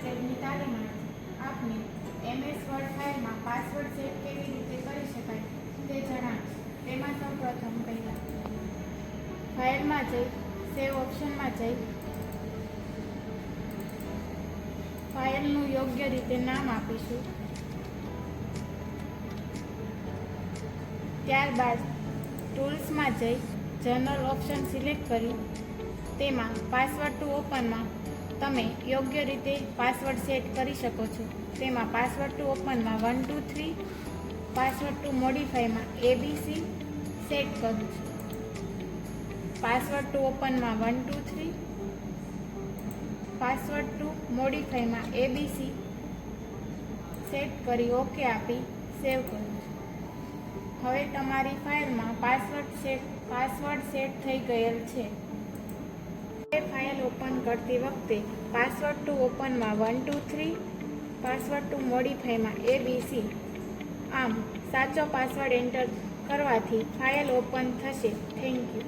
સેટની તાલીમમાં આપને MS વર્ડ ફાઇલમાં પાસવર્ડ સેટ કેવી રીતે કરી શકાય તે જણાવીશ। તેમાં સૌપ્રથમ પહેલાં ફાઇલમાં જઈ સેવ ઓપ્શનમાં જઈ ફાઇલનું યોગ્ય રીતે નામ આપીશું। ત્યારબાદ ટૂલ્સમાં જઈ જનરલ ઓપ્શન સિલેક્ટ કરી તેમાં પાસવર્ડ ટુ ઓપનમાં તમે યોગ્ય રીતે પાસવર્ડ સેટ કરી શકો છો। તેમાં પાસવર્ડ ટુ ઓપનમાં 1 2 3, પાસવર્ડ ટુ મોડિફાઈમાં ABC સેટ કરું છું। પાસવર્ડ ટુ ઓપનમાં 1 2 3, પાસવર્ડ ટુ મોડિફાઈમાં ABC સેટ કરી ઓકે આપી સેવ કરું છું। હવે તમારી ફાઇલમાં પાસવર્ડ સેટ થઈ ગયેલ છે। તે ફાઇલ ઓપન કરતી વખતે પાસવર્ડ ટુ ઓપનમાં 1 2 3, પાસવર્ડ ટુ મોડિફાઈમાં ABC આમ સાચો પાસવર્ડ એન્ટર કરવાથી ફાઇલ ઓપન થશે। Thank you.